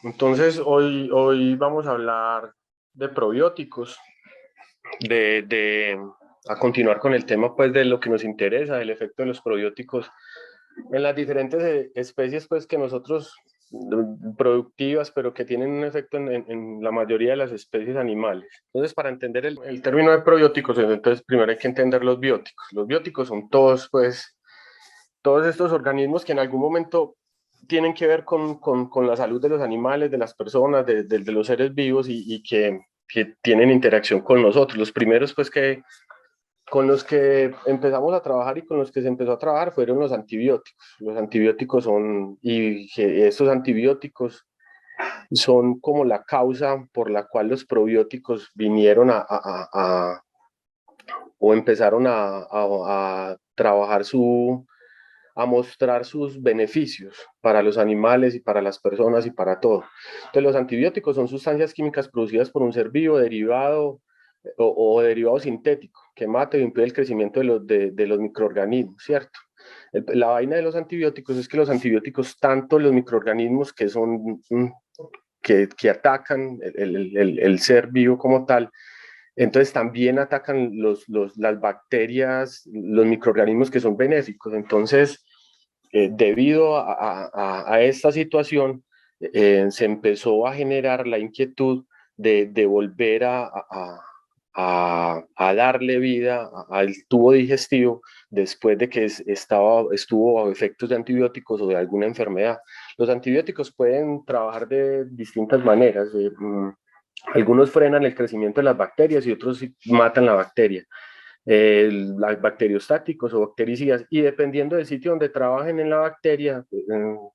Entonces, hoy vamos a hablar de probióticos, de a continuar con el tema pues de lo que nos interesa, del efecto de los probióticos en las diferentes especies pues que nosotros productivas, pero que tienen un efecto en la mayoría de las especies animales. Entonces, para entender el término de probióticos, entonces primero hay que entender los bióticos. Los bióticos son todos pues todos estos organismos que en algún momento tienen que ver con la salud de los animales, de las personas, de los seres vivos y que tienen interacción con nosotros. Los primeros, pues, que con los que empezamos a trabajar y con los que se empezó a trabajar fueron los antibióticos. Los antibióticos son, y que estos antibióticos son como la causa por la cual los probióticos vinieron o empezaron a trabajar a mostrar sus beneficios para los animales y para las personas y para todo. Entonces, los antibióticos son sustancias químicas producidas por un ser vivo derivado o derivado sintético que mata y impide el crecimiento de los microorganismos, ¿cierto? La vaina de los antibióticos es que los antibióticos, tanto los microorganismos que son que atacan el ser vivo como tal, entonces también atacan las bacterias, los microorganismos que son benéficos. Entonces, debido a esta situación, se empezó a generar la inquietud de volver a darle vida al tubo digestivo después de que estuvo bajo efectos de antibióticos o de alguna enfermedad. Los antibióticos pueden trabajar de distintas maneras. Algunos frenan el crecimiento de las bacterias y otros matan la bacteria, bacteriostáticos o bactericidas, y dependiendo del sitio donde trabajen en la bacteria,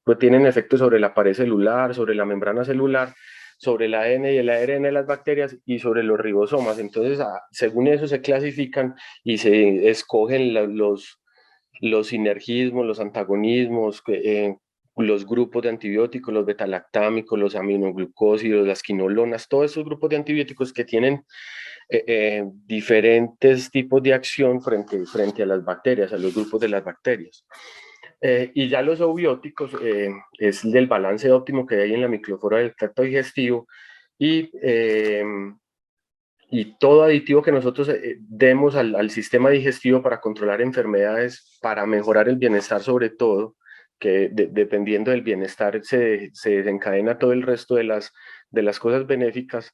pues tienen efectos sobre la pared celular, sobre la membrana celular, sobre el ADN y el ARN de las bacterias y sobre los ribosomas. Entonces, según eso se clasifican y se escogen los sinergismos, los antagonismos, los grupos de antibióticos, los betalactámicos, los aminoglucósidos, las quinolonas, todos esos grupos de antibióticos que tienen diferentes tipos de acción frente a las bacterias, a los grupos de las bacterias. Y ya los eubióticos es del balance óptimo que hay en la microflora del tracto digestivo y todo aditivo que nosotros demos al sistema digestivo para controlar enfermedades, para mejorar el bienestar sobre todo, que dependiendo del bienestar se desencadena todo el resto de las cosas benéficas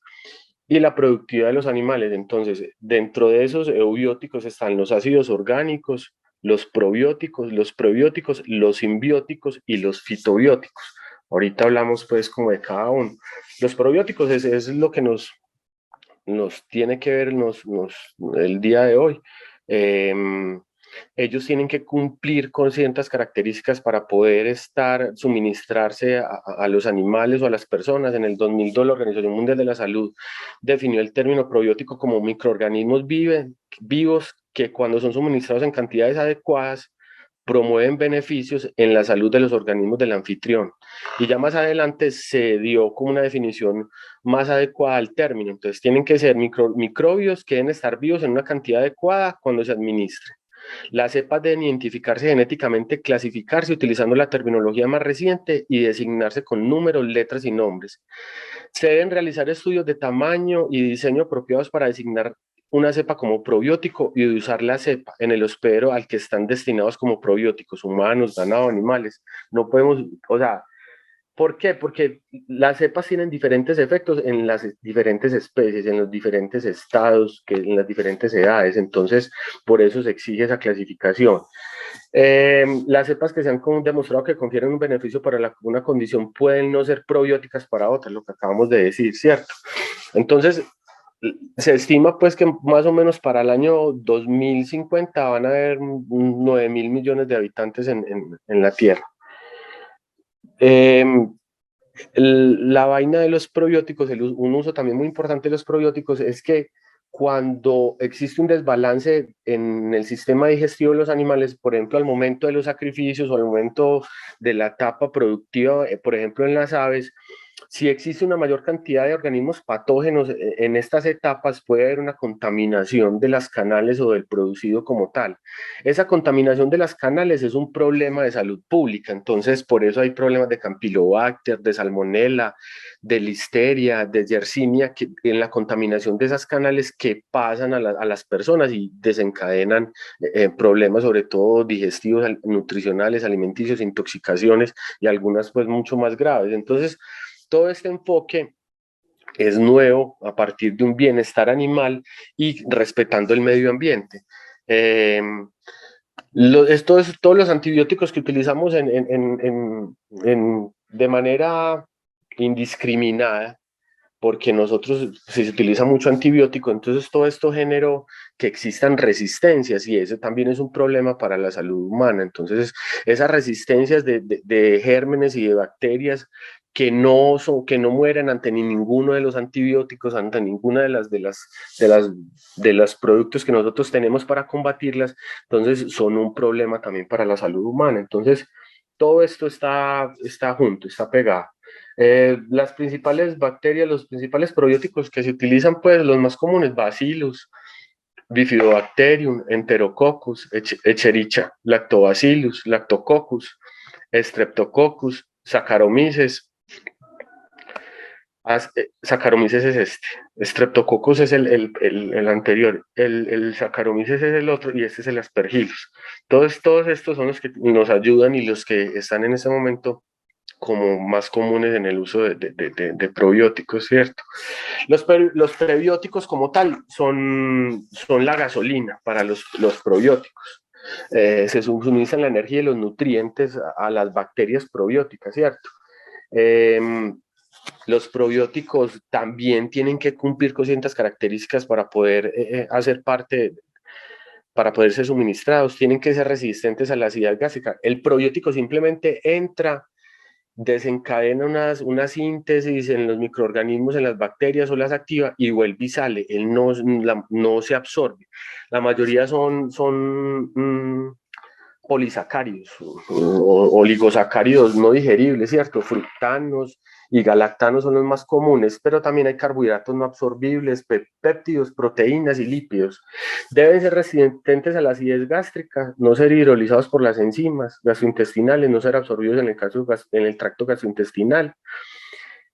y la productividad de los animales. Entonces, dentro de esos eubióticos están los ácidos orgánicos, los probióticos, los prebióticos, los simbióticos y los fitobióticos. Ahorita hablamos pues como de cada uno. Los probióticos es lo que nos tiene que ver el día de hoy. Eh, Ellos tienen que cumplir con ciertas características para poder suministrarse a los animales o a las personas. En el 2002 la Organización Mundial de la Salud definió el término probiótico como microorganismos vivos que cuando son suministrados en cantidades adecuadas promueven beneficios en la salud de los organismos del anfitrión. Y ya más adelante se dio como una definición más adecuada al término. Entonces tienen que ser microbios que deben estar vivos en una cantidad adecuada cuando se administre. Las cepas deben identificarse genéticamente, clasificarse utilizando la terminología más reciente y designarse con números, letras y nombres. Se deben realizar estudios de tamaño y diseño apropiados para designar una cepa como probiótico y de usar la cepa en el hospedero al que están destinados como probióticos, humanos, ganado, animales. No podemos, o sea, ¿por qué? Porque las cepas tienen diferentes efectos en las diferentes especies, en los diferentes estados, en las diferentes edades. Entonces, por eso se exige esa clasificación. Las cepas que se han demostrado que confieren un beneficio para una condición pueden no ser probióticas para otras, lo que acabamos de decir, ¿cierto? Entonces, se estima pues que más o menos para el año 2050 van a haber 9.000 millones de habitantes en la Tierra. Eh, la vaina de los probióticos, un uso también muy importante de los probióticos es que cuando existe un desbalance en el sistema digestivo de los animales, por ejemplo, al momento de los sacrificios o al momento de la etapa productiva, por ejemplo, en las aves, Si existe una mayor cantidad de organismos patógenos en estas etapas, puede haber una contaminación de las canales o del producido como tal. Esa contaminación de las canales es un problema de salud pública, entonces por eso hay problemas de Campylobacter, de Salmonella, de Listeria, de Yersinia, que, en la contaminación de esas canales que pasan a las personas y desencadenan problemas sobre todo digestivos, nutricionales, alimenticios, intoxicaciones y algunas pues mucho más graves. Entonces, todo este enfoque es nuevo a partir de un bienestar animal y respetando el medio ambiente. Eh, todos los antibióticos que utilizamos de manera indiscriminada, porque nosotros, si se utiliza mucho antibiótico, entonces todo esto generó que existan resistencias y ese también es un problema para la salud humana. Entonces, esas resistencias de gérmenes y de bacterias que no mueren ante ninguno de los antibióticos, ante ninguna de los productos que nosotros tenemos para combatirlas, entonces son un problema también para la salud humana. Entonces, todo esto está junto, está pegado. Las principales bacterias, los principales probióticos que se utilizan, pues los más comunes, Bacillus, Bifidobacterium, Enterococcus, Echerichia, Lactobacillus, Lactococcus, Streptococcus, Saccharomyces. Saccharomyces es este, Streptococcus es el anterior, el Saccharomyces es el otro y este es el Aspergillus. Todos estos son los que nos ayudan y los que están en ese momento como más comunes en el uso de probióticos, ¿cierto? Los prebióticos como tal son la gasolina para los probióticos. Se suministran la energía y los nutrientes a las bacterias probióticas, ¿cierto? Eh, los probióticos también tienen que cumplir con ciertas características para poder hacer parte, para poder ser suministrados, tienen que ser resistentes a la acidez gástrica. El probiótico simplemente entra, desencadena una síntesis en los microorganismos, en las bacterias o las activa y vuelve y sale. Él no se absorbe. La mayoría son polisacáridos o oligosacáridos no digeribles, ¿cierto? Fructanos y galactanos son los más comunes, pero también hay carbohidratos no absorbibles, péptidos, proteínas y lípidos. Deben ser resistentes a la acidez gástrica, no ser hidrolizados por las enzimas gastrointestinales, no ser absorbidos en el tracto gastrointestinal,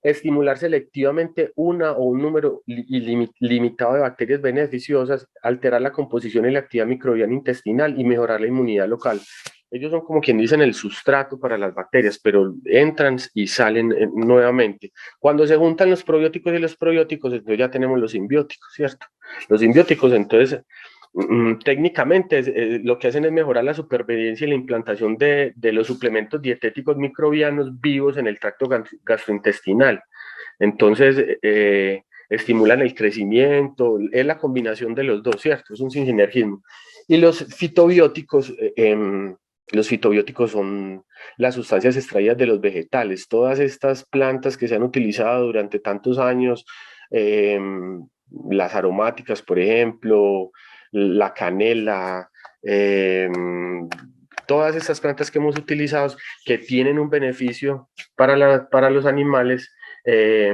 estimular selectivamente una o un número limitado de bacterias beneficiosas, alterar la composición y la actividad microbiana intestinal y mejorar la inmunidad local. Ellos son como quien dicen el sustrato para las bacterias, pero entran y salen nuevamente. Cuando se juntan los probióticos y los probióticos, entonces ya tenemos los simbióticos, ¿cierto? Los simbióticos, entonces, técnicamente lo que hacen es mejorar la supervivencia y la implantación de los suplementos dietéticos microbianos vivos en el tracto gastrointestinal. Entonces, estimulan el crecimiento, es la combinación de los dos, ¿cierto? Es un sinergismo. Y los fitobióticos son las sustancias extraídas de los vegetales. Todas estas plantas que se han utilizado durante tantos años, eh, las aromáticas, por ejemplo, la canela, todas estas plantas que hemos utilizado que tienen un beneficio para los animales, eh,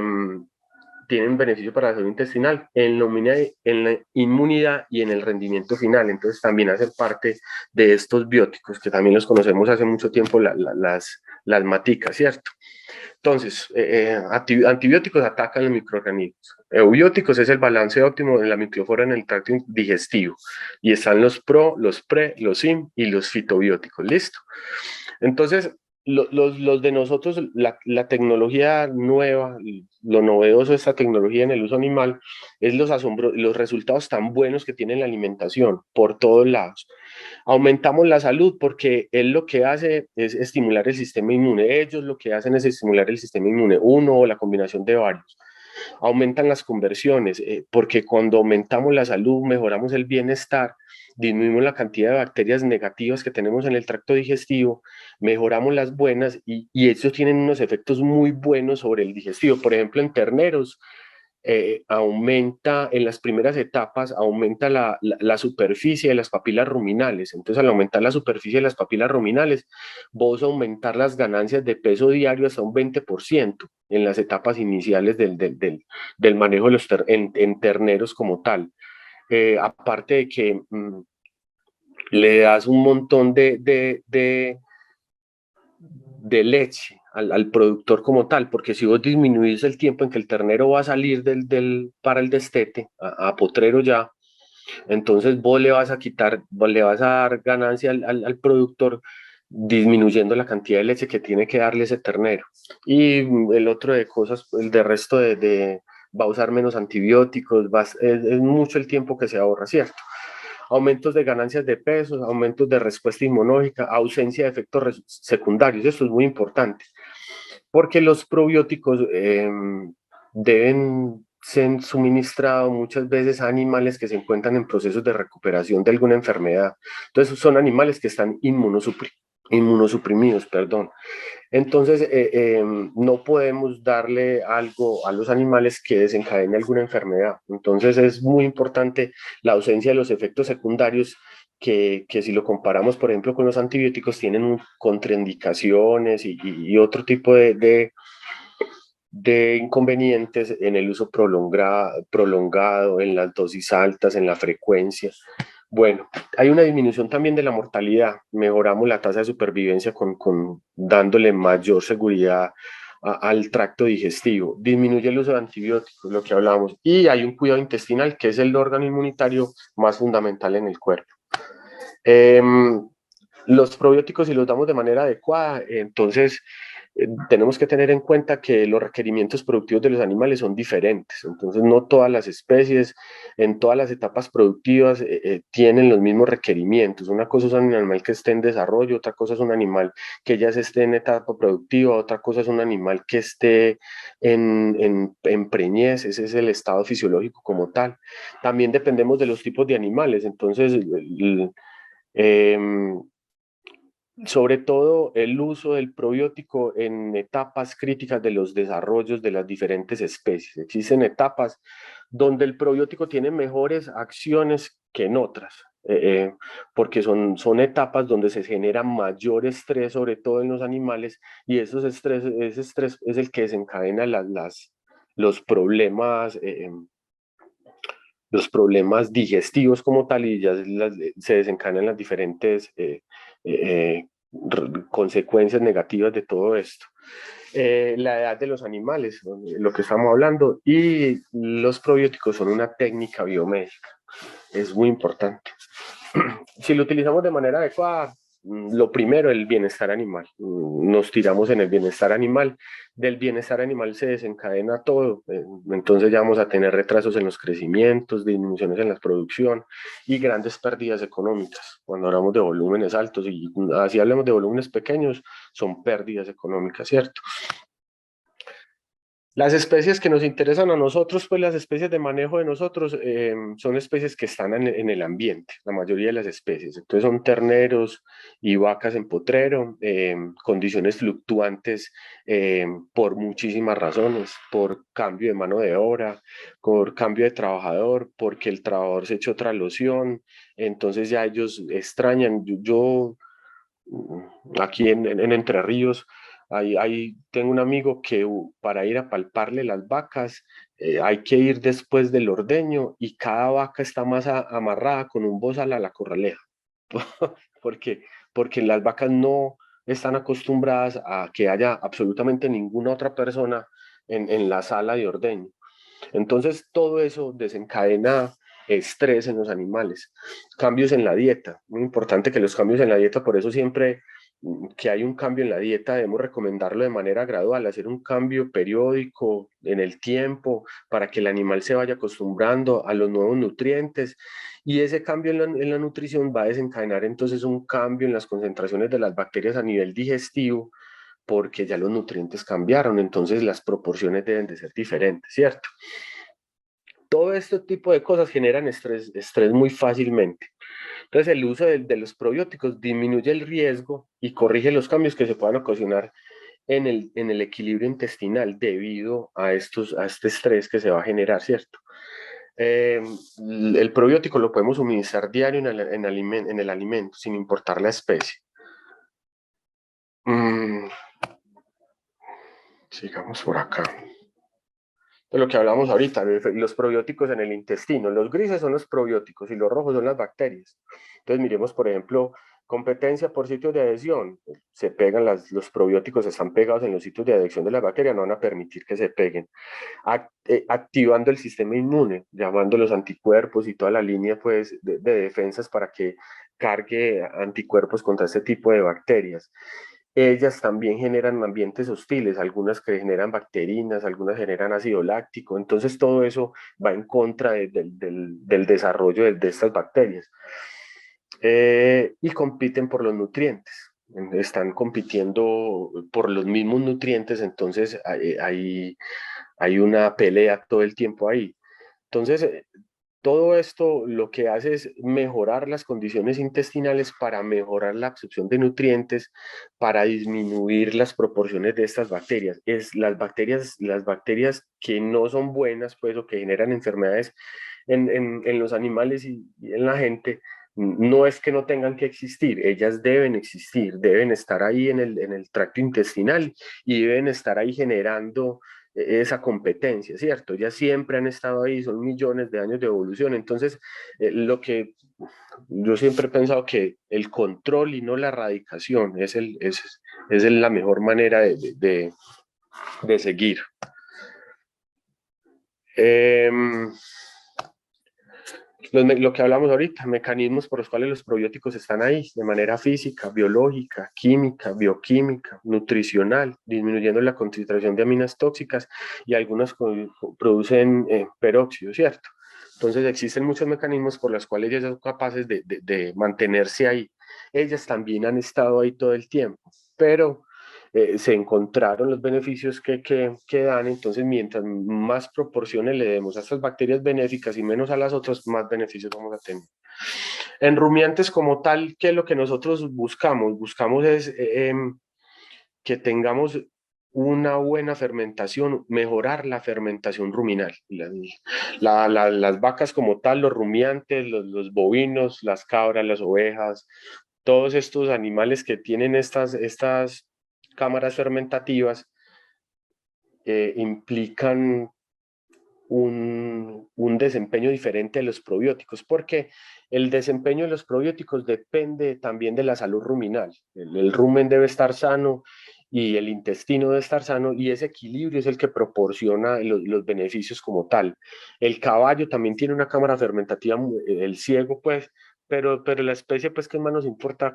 tienen beneficio para la salud intestinal, en la inmunidad y en el rendimiento final. Entonces también hacen parte de estos bióticos, que también los conocemos hace mucho tiempo, las maticas, ¿cierto? Entonces, antibióticos atacan los microorganismos. Eubióticos es el balance óptimo de la microflora en el tracto digestivo. Y están los pro, los pre, los sim y los fitobióticos. ¿Listo? Entonces, los de nosotros, la tecnología nueva, lo novedoso de esta tecnología en el uso animal, es los resultados tan buenos que tiene la alimentación por todos lados. Aumentamos la salud porque él lo que hace es estimular el sistema inmune. Ellos lo que hacen es estimular el sistema inmune, uno o la combinación de varios. Aumentan las conversiones, porque cuando aumentamos la salud, mejoramos el bienestar, disminuimos la cantidad de bacterias negativas que tenemos en el tracto digestivo, mejoramos las buenas y estos tienen unos efectos muy buenos sobre el digestivo. Por ejemplo, en terneros, aumenta en las primeras etapas, aumenta la superficie de las papilas ruminales. Entonces, al aumentar la superficie de las papilas ruminales, vos aumentar las ganancias de peso diario hasta un 20% en las etapas iniciales del manejo de los en terneros como tal. Aparte de que le das un montón de leche al productor como tal, porque si vos disminuís el tiempo en que el ternero va a salir para el destete, a potrero ya, entonces vos le vas a quitar, vos le vas a dar ganancia al productor disminuyendo la cantidad de leche que tiene que darle ese ternero. Y el otro de cosas, el de resto va a usar menos antibióticos, es mucho el tiempo que se ahorra, ¿cierto? Aumentos de ganancias de peso, aumentos de respuesta inmunológica, ausencia de efectos secundarios. Esto es muy importante, porque los probióticos deben ser suministrados muchas veces a animales que se encuentran en procesos de recuperación de alguna enfermedad. Entonces son animales que están inmunosuprimidos, perdón. Entonces, no podemos darle algo a los animales que desencadene alguna enfermedad. Entonces, es muy importante la ausencia de los efectos secundarios que si lo comparamos, por ejemplo, con los antibióticos, tienen contraindicaciones y otro tipo de inconvenientes en el uso prolongado, en las dosis altas, en la frecuencia. Bueno, hay una disminución también de la mortalidad. Mejoramos la tasa de supervivencia dándole mayor seguridad al tracto digestivo. Disminuye el uso de antibióticos, lo que hablamos. Y hay un cuidado intestinal, que es el órgano inmunitario más fundamental en el cuerpo. Los probióticos, si los damos de manera adecuada, entonces tenemos que tener en cuenta que los requerimientos productivos de los animales son diferentes. Entonces, no todas las especies, en todas las etapas productivas, tienen los mismos requerimientos. Una cosa es un animal que esté en desarrollo, otra cosa es un animal que ya se esté en etapa productiva, otra cosa es un animal que esté en preñez. Ese es el estado fisiológico como tal. También dependemos de los tipos de animales. Entonces, eh, sobre todo el uso del probiótico en etapas críticas de los desarrollos de las diferentes especies. Existen etapas donde el probiótico tiene mejores acciones que en otras, porque son etapas donde se genera mayor estrés, sobre todo en los animales, y ese estrés es el que desencadena los problemas. Los problemas digestivos como tal y ya se desencadenan las diferentes consecuencias negativas de todo esto. La edad de los animales, lo que estamos hablando, y los probióticos son una técnica biomédica, es muy importante. Si lo utilizamos de manera adecuada, lo primero, el bienestar animal. Nos tiramos en el bienestar animal. Del bienestar animal se desencadena todo. Entonces ya vamos a tener retrasos en los crecimientos, disminuciones en la producción y grandes pérdidas económicas. Cuando hablamos de volúmenes altos y así hablamos de volúmenes pequeños, son pérdidas económicas, ¿cierto? Las especies que nos interesan a nosotros, pues las especies de manejo de nosotros son especies que están en el ambiente, la mayoría de las especies. Entonces son terneros y vacas en potrero, condiciones fluctuantes por muchísimas razones, por cambio de mano de obra, por cambio de trabajador, porque el trabajador se echó otra loción, entonces ya ellos extrañan. Aquí en Entre Ríos, tengo un amigo que para ir a palparle las vacas hay que ir después del ordeño y cada vaca está más amarrada con un bozal a la corraleja. porque, porque las vacas no están acostumbradas a que haya absolutamente ninguna otra persona en la sala de ordeño. Entonces, todo eso desencadena estrés en los animales. Cambios en la dieta. Muy importante que los cambios en la dieta, por eso siempre que hay un cambio en la dieta, debemos recomendarlo de manera gradual, hacer un cambio periódico en el tiempo para que el animal se vaya acostumbrando a los nuevos nutrientes y ese cambio en la nutrición va a desencadenar entonces un cambio en las concentraciones de las bacterias a nivel digestivo porque ya los nutrientes cambiaron, entonces las proporciones deben de ser diferentes, ¿cierto? Todo este tipo de cosas generan estrés muy fácilmente. Entonces el uso de los probióticos disminuye el riesgo y corrige los cambios que se puedan ocasionar en el equilibrio intestinal debido a este estrés que se va a generar, ¿cierto? Eh, el probiótico lo podemos suministrar diario en el alimento, sin importar la especie. Sigamos por acá. De lo que hablamos ahorita, los probióticos en el intestino. Los grises son los probióticos y los rojos son las bacterias. Entonces miremos, por ejemplo, competencia por sitios de adhesión. Se pegan los probióticos, están pegados en los sitios de adhesión de las bacterias, no van a permitir que se peguen. Activando el sistema inmune, llamando los anticuerpos y toda la línea pues, de defensas para que cargue anticuerpos contra este tipo de bacterias. Ellas también generan ambientes hostiles, algunas que generan bacterinas, algunas generan ácido láctico, entonces todo eso va en contra del desarrollo de estas bacterias. Y compiten por los nutrientes, están compitiendo por los mismos nutrientes, entonces hay una pelea todo el tiempo ahí. Entonces, todo esto lo que hace es mejorar las condiciones intestinales para mejorar la absorción de nutrientes, para disminuir las proporciones de estas bacterias. Las bacterias que no son buenas, pues, o que generan enfermedades en los animales y en la gente, no es que no tengan que existir, ellas deben existir, deben estar ahí en el tracto intestinal y deben estar ahí generando esa competencia, ¿cierto? Ya siempre han estado ahí, son millones de años de evolución. Entonces, lo que yo siempre he pensado que el control y no la erradicación es la mejor manera de seguir. Eh, lo que hablamos ahorita, mecanismos por los cuales los probióticos están ahí, de manera física, biológica, química, bioquímica, nutricional, disminuyendo la concentración de aminas tóxicas y algunas producen peróxido, ¿cierto? Entonces existen muchos mecanismos por los cuales ellas son capaces de mantenerse ahí. Ellas también han estado ahí todo el tiempo, pero se encontraron los beneficios que dan, entonces mientras más proporciones le demos a estas bacterias benéficas y menos a las otras, más beneficios vamos a tener. En rumiantes como tal, ¿qué es lo que nosotros buscamos? Buscamos es que tengamos una buena fermentación, mejorar la fermentación ruminal. Las vacas como tal, los rumiantes, los bovinos, las cabras, las ovejas, todos estos animales que tienen estas cámaras fermentativas implican un desempeño diferente de los probióticos, porque el desempeño de los probióticos depende también de la salud ruminal. El rumen debe estar sano y el intestino debe estar sano y ese equilibrio es el que proporciona los beneficios como tal. El caballo también tiene una cámara fermentativa, el ciego pues, pero la especie pues que más nos importa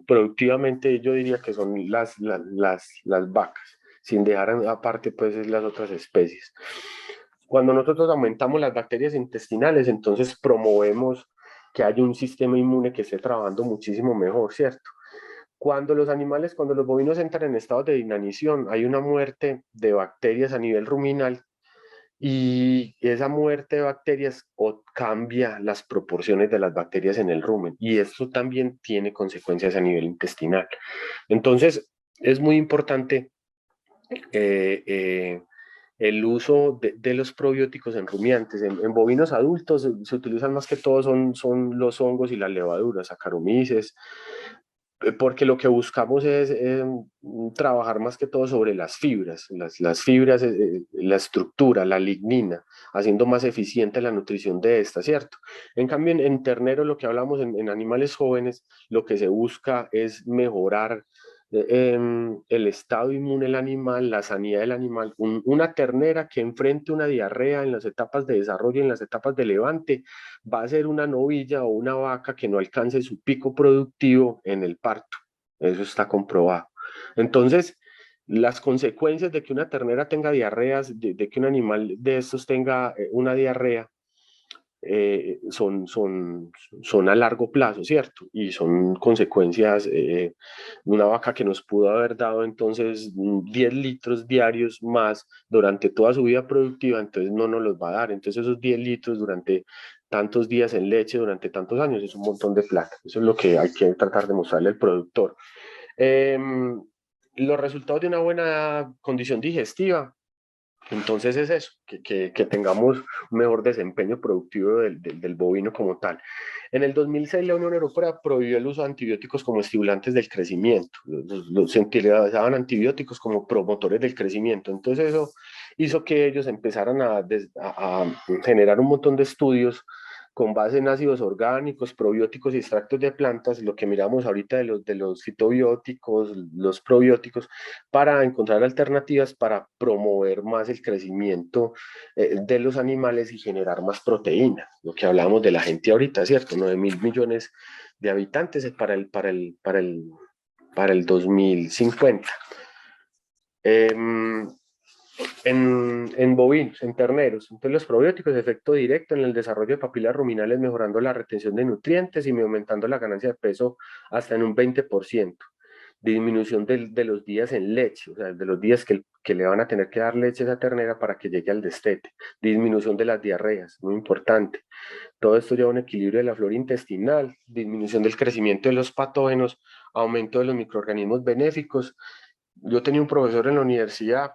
productivamente yo diría que son las vacas, sin dejar aparte pues las otras especies. Cuando nosotros aumentamos las bacterias intestinales, entonces promovemos que haya un sistema inmune que esté trabajando muchísimo mejor, ¿cierto? Cuando los bovinos entran en estado de inanición, hay una muerte de bacterias a nivel ruminal y esa muerte de bacterias cambia las proporciones de las bacterias en el rumen y esto también tiene consecuencias a nivel intestinal. Entonces, es muy importante eh, eh, el uso de los probióticos en rumiantes. En bovinos adultos se utilizan más que todo son los hongos y las levaduras, Saccharomyces, porque lo que buscamos es trabajar más que todo sobre las fibras, las fibras, la estructura, la lignina, haciendo más eficiente la nutrición de esta, ¿cierto? En cambio, en ternero, lo que hablamos en animales jóvenes, lo que se busca es mejorar el estado inmune del animal, la sanidad del animal. Una ternera que enfrente una diarrea en las etapas de desarrollo, en las etapas de levante, va a ser una novilla o una vaca que no alcance su pico productivo en el parto. Eso está comprobado. Entonces, las consecuencias de que una ternera tenga diarreas, de que un animal de estos tenga una diarrea, son a largo plazo, ¿cierto? Y son consecuencias, una vaca que nos pudo haber dado entonces 10 litros diarios más durante toda su vida productiva, entonces no nos los va a dar. Entonces esos 10 litros durante tantos días en leche, durante tantos años, es un montón de plata. Eso es lo que hay que tratar de mostrarle al productor. los resultados de una buena condición digestiva. Entonces es eso, que tengamos un mejor desempeño productivo del bovino como tal. En el 2006 la Unión Europea prohibió el uso de antibióticos como estimulantes del crecimiento. Se utilizaban antibióticos como promotores del crecimiento. Entonces eso hizo que ellos empezaran a generar un montón de estudios con base en ácidos orgánicos, probióticos y extractos de plantas, lo que miramos ahorita de los fitobióticos, los probióticos, para encontrar alternativas para promover más el crecimiento de los animales y generar más proteína. Lo que hablábamos de la gente ahorita, ¿cierto? 9.000 millones de habitantes para el 2050. Eh, en bovinos, en terneros. Entonces los probióticos, efecto directo en el desarrollo de papilas ruminales, mejorando la retención de nutrientes y aumentando la ganancia de peso hasta en un 20%. Disminución de los días en leche, o sea, de los días que le van a tener que dar leche a esa ternera para que llegue al destete. Disminución de las diarreas, muy importante. Todo esto lleva a un equilibrio de la flora intestinal, disminución del crecimiento de los patógenos, aumento de los microorganismos benéficos. Yo tenía un profesor en la universidad,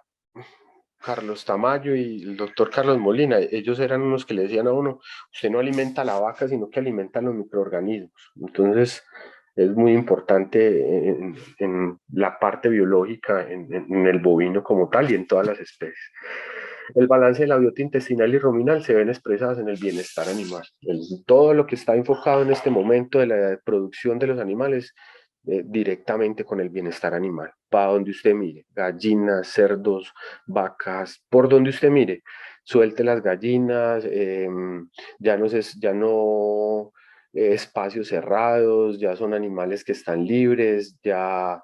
Carlos Tamayo y el doctor Carlos Molina. Ellos eran unos que le decían a uno, usted no alimenta a la vaca, sino que alimenta a los microorganismos. Entonces, es muy importante en la parte biológica, en el bovino como tal y en todas las especies. El balance de la biota intestinal y ruminal se ven expresadas en el bienestar animal. Todo lo que está enfocado en este momento de la producción de los animales directamente con el bienestar animal. Para donde usted mire, gallinas, cerdos, vacas, por donde usted mire, suelte las gallinas, ya no espacios cerrados, ya son animales que están libres, ya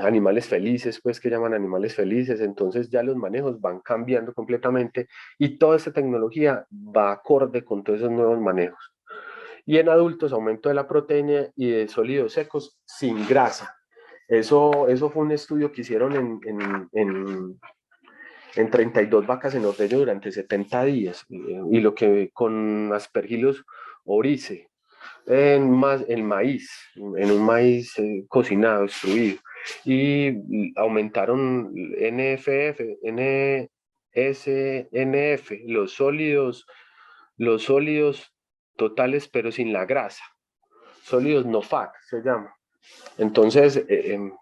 animales felices, pues que llaman animales felices, entonces ya los manejos van cambiando completamente y toda esta tecnología va acorde con todos esos nuevos manejos. Y en adultos, aumento de la proteína y de sólidos secos sin grasa. Eso fue un estudio que hicieron en 32 vacas en ordeño durante 70 días, y lo que con Aspergillus oryzae, en maíz, en un maíz cocinado, extruido, y aumentaron NFF, NSNF, los sólidos totales, pero sin la grasa, sólidos no fat se llama. Entonces,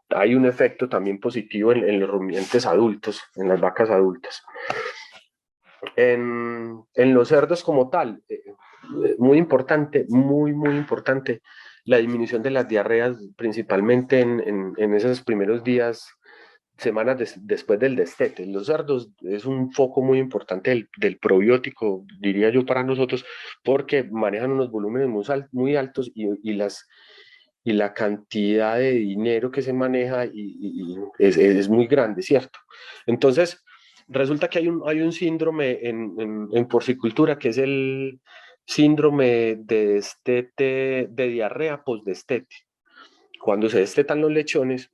hay un efecto también positivo en los rumiantes adultos, en las vacas adultas. En los cerdos como tal, muy importante, muy, muy importante, la disminución de las diarreas, principalmente en esos primeros días, semanas después del destete. Los cerdos es un foco muy importante del probiótico, diría yo, para nosotros, porque manejan unos volúmenes muy altos y la cantidad de dinero que se maneja es muy grande, ¿cierto? Entonces, resulta que hay un síndrome en porcicultura que es el síndrome de destete, de diarrea postdestete. Cuando se destetan los lechones,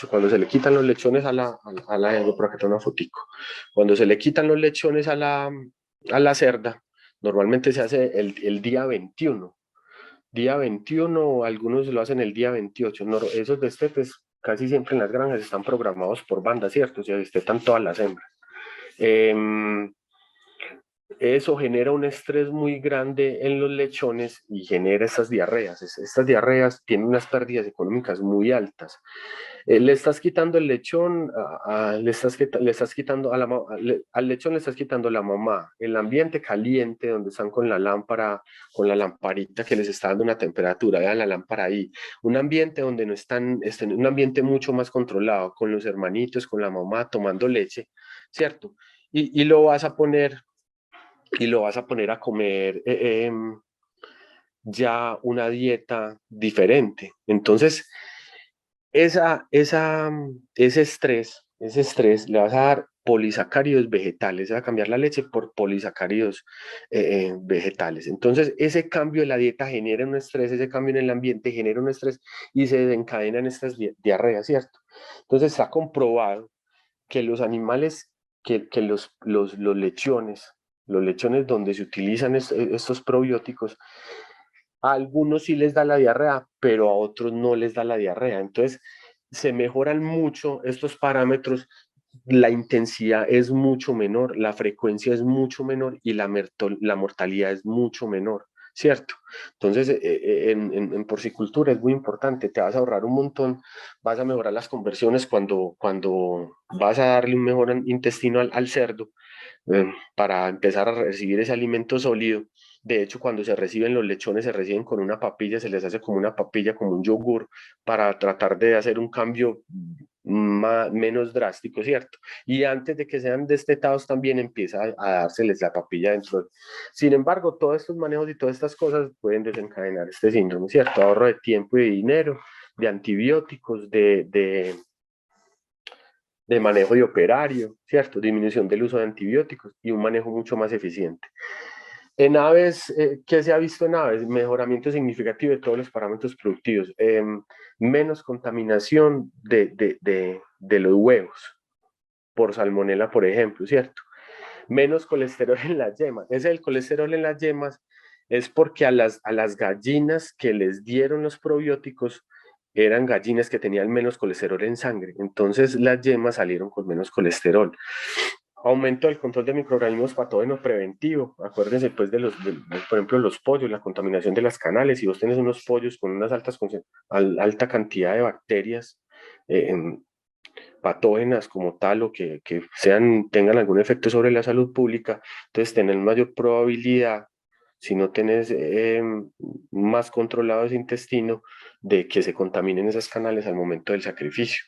cuando se le quitan los lechones por acá tengo una fotico, cuando se le quitan los lechones a la cerda, normalmente se hace el día 21. Día 21, algunos lo hacen el día 28. No, esos destetes casi siempre en las granjas están programados por banda, ¿cierto? Se destetan todas las hembras. Em, Eso genera un estrés muy grande en los lechones y genera estas diarreas. Estas diarreas tienen unas pérdidas económicas muy altas. Le estás quitando el lechón, le estás quitando al lechón le estás quitando la mamá, el ambiente caliente donde están con la lámpara, con la lamparita que les está dando una temperatura, vean la lámpara ahí, un ambiente donde no están un ambiente mucho más controlado, con los hermanitos, con la mamá tomando leche, ¿cierto? Y lo vas a poner a comer ya una dieta diferente. Entonces, ese estrés le vas a dar polisacáridos vegetales, se va a cambiar la leche por polisacáridos vegetales. Entonces, ese cambio de la dieta genera un estrés, ese cambio en el ambiente genera un estrés y se desencadenan estas diarreas, ¿cierto? Entonces, está comprobado que los animales, que los lechones donde se utilizan estos probióticos, a algunos sí les da la diarrea, pero a otros no les da la diarrea. Entonces, se mejoran mucho estos parámetros, la intensidad es mucho menor, la frecuencia es mucho menor y la mortalidad es mucho menor, ¿cierto? Entonces, en porcicultura es muy importante, te vas a ahorrar un montón, vas a mejorar las conversiones cuando vas a darle un mejor intestino al cerdo, para empezar a recibir ese alimento sólido. De hecho, cuando se reciben los lechones, se reciben con una papilla, se les hace como una papilla, como un yogur, para tratar de hacer un cambio menos drástico, ¿cierto? Y antes de que sean destetados también empieza a dárseles la papilla dentro. Sin embargo, todos estos manejos y todas estas cosas pueden desencadenar este síndrome, ¿cierto? Ahorro de tiempo y de dinero, de antibióticos, de manejo de operario, ¿cierto? Disminución del uso de antibióticos y un manejo mucho más eficiente. En aves, ¿qué se ha visto en aves? Mejoramiento significativo de todos los parámetros productivos, menos contaminación de los huevos por salmonela, por ejemplo, ¿cierto? Menos colesterol en las yemas. Ese el colesterol en las yemas es porque a las gallinas que les dieron los probióticos eran gallinas que tenían menos colesterol en sangre. Entonces las yemas salieron con menos colesterol. Aumento del control de microorganismos patógenos preventivo. Acuérdense pues por ejemplo, los pollos, la contaminación de las canales. Si vos tenés unos pollos con unas alta cantidad de bacterias, eh, patógenas como tal o que tengan algún efecto sobre la salud pública, entonces tener mayor probabilidad, si no tenés más controlado ese intestino, de que se contaminen esas canales al momento del sacrificio.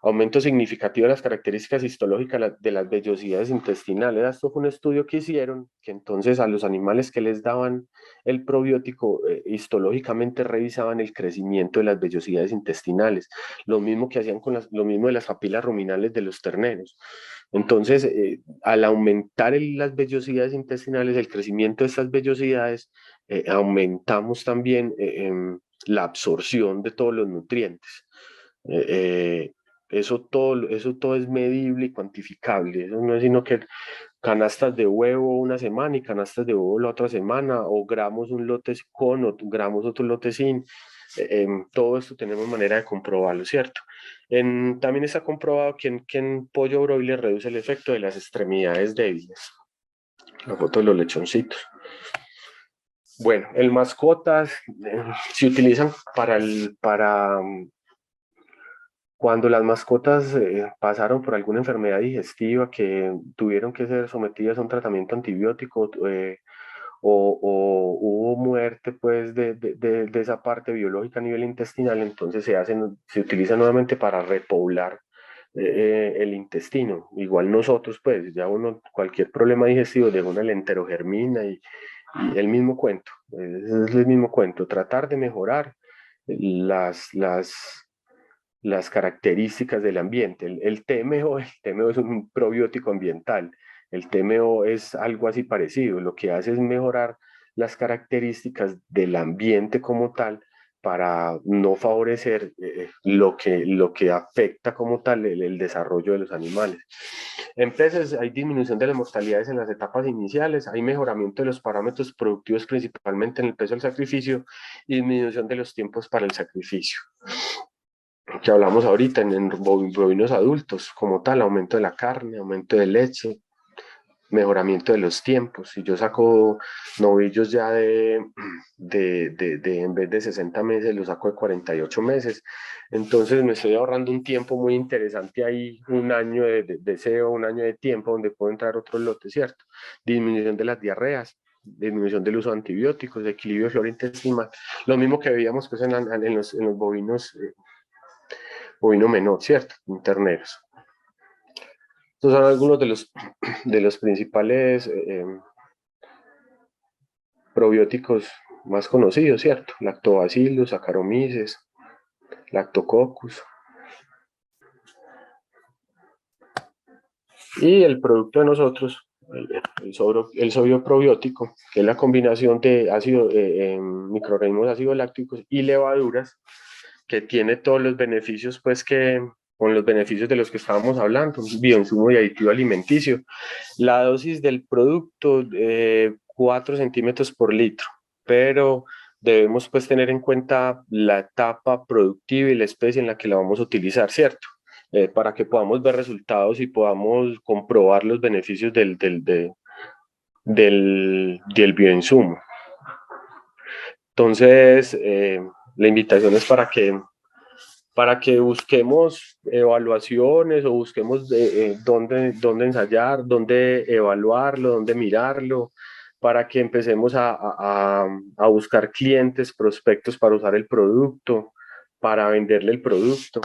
Aumento significativo de las características histológicas de las vellosidades intestinales. Esto fue un estudio que hicieron, que entonces a los animales que les daban el probiótico, histológicamente revisaban el crecimiento de las vellosidades intestinales, lo mismo que hacían lo mismo de las papilas ruminales de los terneros. Entonces, al aumentar las vellosidades intestinales, el crecimiento de estas vellosidades, aumentamos también la absorción de todos los nutrientes. Eh, eh, eso todo es medible y cuantificable. Eso no es sino que canastas de huevo una semana y canastas de huevo la otra semana, o gramos un lote con o gramos otro lote sin. Todo esto tenemos manera de comprobarlo, ¿cierto? También está comprobado que en pollo broiler reduce el efecto de las extremidades débiles. La foto de los lechoncitos. Bueno, el mascotas se utilizan para cuando las mascotas pasaron por alguna enfermedad digestiva, que tuvieron que ser sometidas a un tratamiento antibiótico, o hubo muerte pues de esa parte biológica a nivel intestinal, entonces se utiliza nuevamente para repoblar el intestino. Igual nosotros pues, ya cualquier problema digestivo de una enterogermina y el mismo cuento, es el mismo cuento, tratar de mejorar las, las, las características del ambiente. El TMO es un probiótico ambiental. El TMO es algo así parecido. Lo que hace es mejorar las características del ambiente como tal, para no favorecer lo que afecta como tal el desarrollo de los animales. En peces hay disminución de las mortalidades en las etapas iniciales, hay mejoramiento de los parámetros productivos, principalmente en el peso del sacrificio, y disminución de los tiempos para el sacrificio, que hablamos ahorita en bovinos adultos, como tal, aumento de la carne, aumento de leche, mejoramiento de los tiempos. Si yo saco novillos ya en vez de 60 meses, los saco de 48 meses, entonces me estoy ahorrando un tiempo muy interesante ahí, un año de SEO, un año de tiempo donde puedo entrar otro lote, ¿cierto? Disminución de las diarreas, disminución del uso de antibióticos, equilibrio de flora intestinal, lo mismo que veíamos pues en los bovinos, bovino menor, ¿cierto? En terneros. Estos son algunos de los principales probióticos más conocidos, ¿cierto? Lactobacillus, Saccharomyces, Lactococcus. Y el producto de nosotros, el sodio probiótico, que es la combinación de microorganismos ácidos lácticos y levaduras, que tiene todos los beneficios, pues con los beneficios de los que estábamos hablando, bioinsumo y aditivo alimenticio. La dosis del producto, 4 centímetros por litro, pero debemos pues tener en cuenta la etapa productiva y la especie en la que la vamos a utilizar, ¿cierto? Para que podamos ver resultados y podamos comprobar los beneficios del bioinsumo. Entonces, la invitación es para que busquemos evaluaciones o busquemos dónde ensayar, dónde evaluarlo, dónde mirarlo, para que empecemos a buscar clientes, prospectos para usar el producto, para venderle el producto.